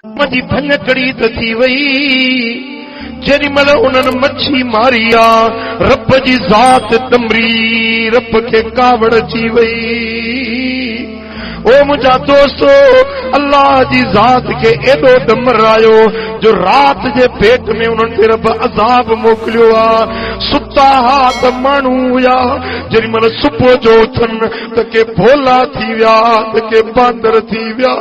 मुझी भनकड़ी थी वई जेरी मल उन्हनि मच्छी मारी आ रब जी ज़ात तमरी रब के कावड़ अची वई। ओ मुझा दोस्तो अल्लाह जी ज़ात के एडो दमर आयो जो रात जे पेट में उन्हनि ते रब अज़ाब मोकिलियो आ। सुता हा त माण्हू हुया जेरी मल सुबुह जो उथन त के भोला थी विया त के बांदर थी विया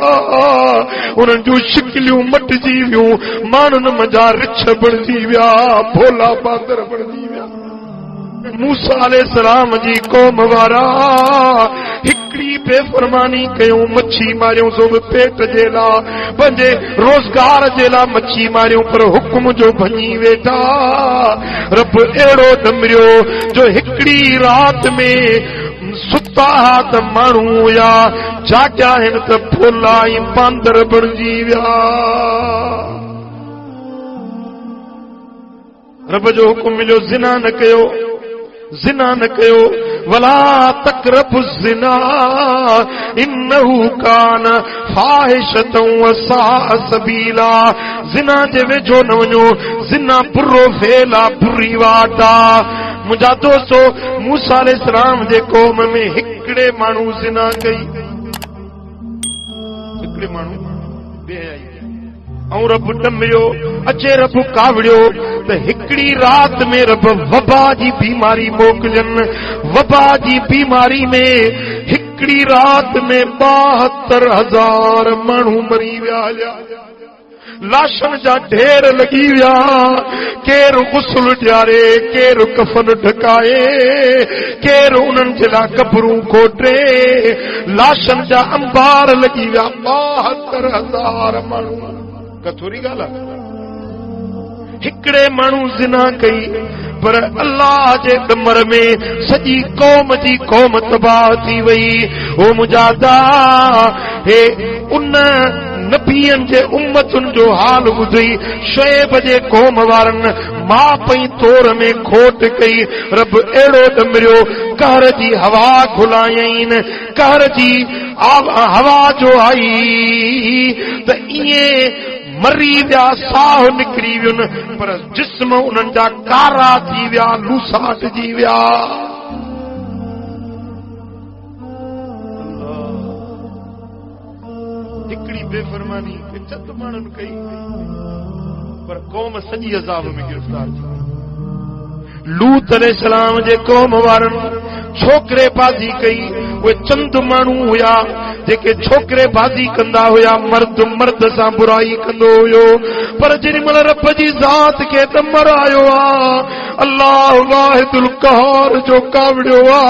उन्हनि जूं शिकिलियूं मटिजी वियूं माण्हुनि मंझा रिछ बणिजी विया भोला बांदर बणिजी विया। मूसा अलैहिस्सलाम जी कौम वारा हिकड़ी बेफरमानी कयूं मच्छी मारियूं सो पेट जे लाइ पंहिंजे रोज़गार जे लाइ मच्छी मारियूं पर हुकुम जो भञी वेठा। रब अहिड़ो दमरियो जो हिकड़ी रात में सुता त माण्हू हुया जाॻिया आहिनि त भोला ऐं बांदर बणिजी विया। रब जो हुकुम मिलियो ज़िना न कयो ज़िना न कयो वला तक़रबु ज़िना इन्नहु कान फ़ाहिशतन व साअ सबीला। ज़िना जे वेझो न वञो ज़िना बुरो फेल आ बुरी वाट आ। मुंहिंजा दोस्तो मूसा अलैहिस्सलाम जे क़ौम में हिकिड़े माण्हू ज़िना कई हिकिड़े माण्हू बेहयाई ऐं रब डमरियो अचे रब कावड़ियो त हिकड़ी रात में रब वबा जी बीमारी मोकिलियनि। वबा जी बीमारी में हिकड़ी रात में 72,000 माण्हू मरी विया। लाशन जा ढेर लगी विया केर गुस्ल ॾियारे केर कफन ढकाए केर उन्हनि जे लाइ कबरूं खोटे लाशन जा अंबार लगी विया 72,000 माण्हू कथोरी ॻाल्हि आहे। हिकड़े माण्हू ज़िना कई पर अल्लाह जे दमर में सॼी कौम जी कौम तबाह थी वई। ओ मुजादा हे उन नबियन जे उम्मतुन जो हाल ॿुधी शुएब जे कौम वारनि मां पई तोर में खोट कई। रब अहिड़ो दमरियो कहर जी हवा घुलायईन कहर जी हवा जो आई त ईअं मरी विया साह निकिरी वियुनि पर जिस्म उन्हनि जा कारा थी विया लूसाट जी विया। हिकड़ी बेफरमानी चत माण्हुनि कई पर कौम सॼी अज़ाब में गिरफ़्तार थी। लूत अलैहिस्सलाम जे कौम वारनि छोकिरे बाज़ी कई उहे चंद माण्हू हुया जेके छोकिरे बाज़ी कंदा हुया मर्द मर्द सां बुराई कंदो हुयो पर जेॾी महिल रब जी ज़ात खे दमर आयो आ अल्लाह वाहिदुल क़हार जो कावड़ियो आ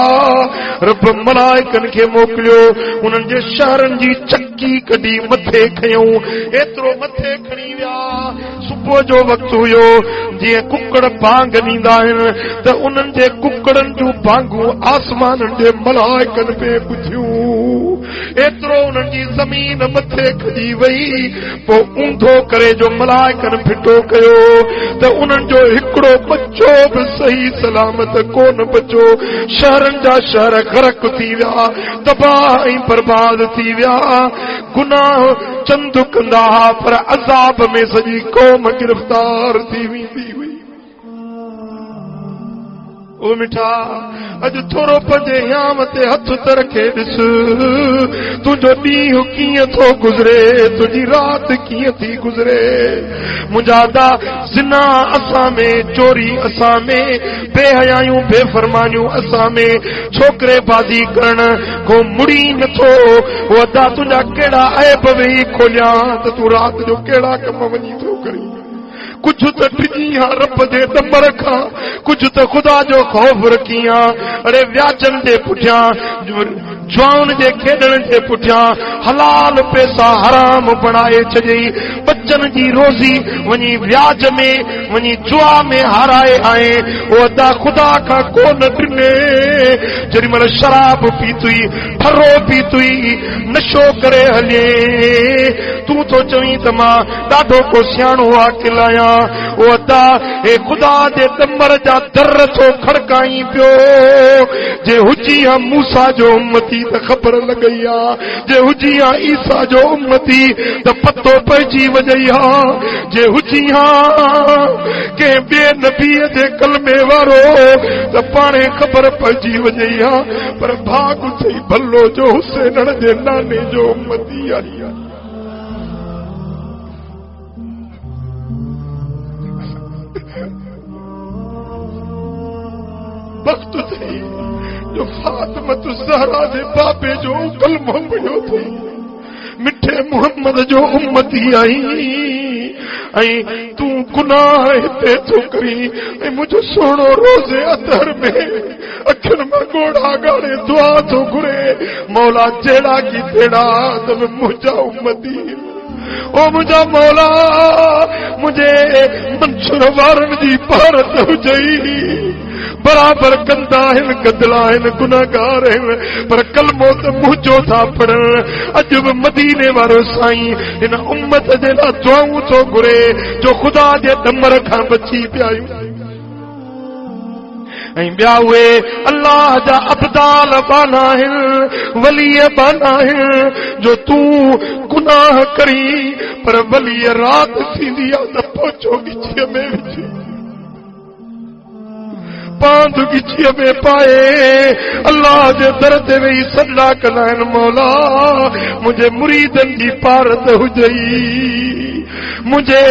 रब मलाइकनि खे मोकिलियो उन्हनि जे शहरनि जी चक्की कढी मथे खयूं एतिरो मथे खणी विया। सुबुह जो वक़्तु हुयो जीअं कुकड़ बांग ॾींदा आहिनि त उन्हनि जे कुकड़नि जूं बांगूं आसमाननि जे मलाइकनि पे ॿुधियूं एतिरो उन्हनि जी ज़मीन मथे खॼी वई। पोइ ऊंधो करे जो मलाइकनि फिटो कयो त उन्हनि जो हिकिड़ो बच्चो बि सही सलामत कोन बचो। शहरनि जा शहर ग़रक़ थी विया तबाह ऐं बर्बाद थी विया। गुनाह चंद कंदा पर अज़ाब में सॼी कौम गिरफ़्तार थी वेंदी हुई। ओ मिठा अज थोरो पंहिंजे याम ते हथ त रखे ॾिस तुंहिंजो ॾींहुं कीअं थो गुज़रे तुंहिंजी राति कीअं थी गुज़रे। मुंहिंजा ज़िना असां में चोरी असां में बेहयायूं बेफरमानियूं असां में छोकिरे बाज़ी करण को मुड़ी नथो अदा तुंहिंजा कहिड़ा ऐब वेही खोलियां त तूं राति जो कहिड़ा कम वञी थो करी। कुछ तो टिजी हाँ रब दे दमर खां कुछ तो खुदा जो खौफ रखी हाँ। अरे व्याजन जे पुठियां जवान जे खेडण जे पुठियां हलाल पैसा हराम बनाए छॾई बच्चन जी रोज़ी वञी व्याज में वञी जुआ में हाराए आए ओ अदा खुदा का को न ॾिने जेॾी महिल शराब पीतुई फरो पीतुई नशो करे हले तूं तो चवीं त मां ॾाढो को सियाणो आकिल आहियां ओ अदा हे खुदा जे दमर जा दर थो खड़काई पियो जे हुजी हा मूसा जो उम्मती त ख़बर लॻई आ जे हुजी हा ईसा जो उम्मती त पतो पइजी वञई हा जे हुजी हा कंहिं ॿिए नबीअ जे कलमे वारो त पाणे ख़बर पइजी वञई हा पर भाग सही भलो जो हुसैन जे नाने जो उम्मती आई आहे वक्त थी जो फातिमत ज़हरा जे बाबे जो कलमो पढ़ियो थी मिठे मोहम्मद जो उम्मती आई ऐं तू गुनाह हिते थो करी ऐं मुझो सोनो रोज़े अदर में अखिन में गोड़ा गाड़े दुआ थो घुरे मौला जेड़ा की तेड़ा तब मुझा उम्मती ओ मुझा मौला मुझे मंसूर वारन जी भारत हुजई बराबर कंदा आहिनि गदला आहिनि गुनाहगार आहिनि पर कलमो त मुंहिंजो था पढ़ण अॼु बि मदीने वारो साईं हिन उम्मत जे लाइ दुआऊं थो घुरे जो ख़ुदा जे दमर खां बची पिया आहियूं ऐं ॿिया उहे अल्लाह जा अब्दाल बाना आहिनि वलीअ बाना आहिनि जो तूं गुनाह करी पर वलीअ राति थींदी आहे त पहुचो गिचीअ में विझी पांध गिचीअ में पाए अल्लाह जे दर ते वेही सॾा कंदा आहिनि मौला मुंहिंजे मुरीदनि जी पारत हुजई मुझे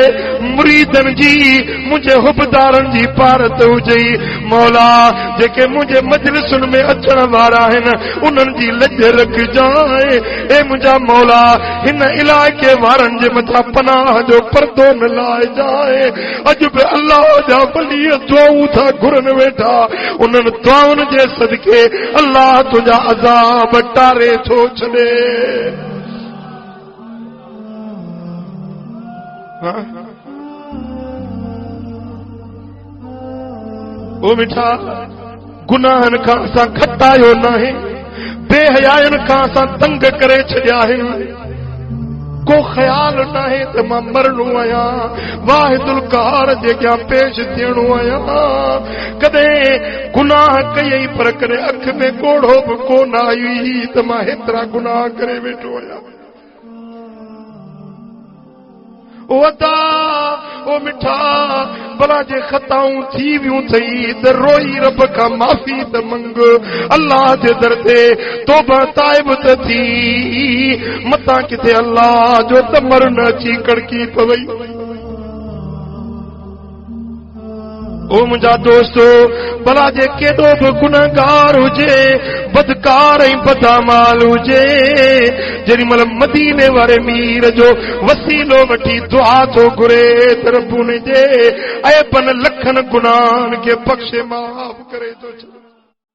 मुरीदन जी मुझे हुबदारन जी पारत हुजई मौला जेके मुझे मजलिसुन में अचण वारा आहिनि उन्हनि जी लज रखजाए ए मुंहिंजा मौला हिन इलाइक़े वारनि जे मथां पनाह जो पर्दो न लाए जाए अॼु बि अल्लाह जा वली दुआऊं था घुरनि वेठा उन्हनि दुआउनि जे सदके अल्लाह तुंहिंजा अज़ाब टारे थो छॾे ओ मिठा गुनाहनि खां असां खटायो नाहे बेहयायनि खां असां तंग करे छॾिया आहिनि को ख़्याल नाहे त मां मरणो आहियां वाहिदुल क़हार जे अॻियां पेश थियणो आहियां कॾहिं गुनाह कयई पर कॾहिं अख में ॻोढ़ो बि कोन आई त मां हेतिरा गुनाह करे वेठो आहियां ओ अदा ओ मिठा भला जे खताऊं थी वियूं थई त रोई रब खां माफ़ी त मंग अल्लाह जे दर ते तौबा ताइब त थी मतां किथे अल्लाह जो दमर न अची कड़की पवई ओ मुंहिंजा दोस्तो भला जे केॾो बि गुनहगार हुजे बदकार ऐं बदामाल हुजे जेॾी महिल मदीने वारे मीर जो वसीलो वठी दुआ थो घुरे त रब उन जे ऐबन लखनि गुनाहनि खे बख़्शे माफ़ करे थो छॾे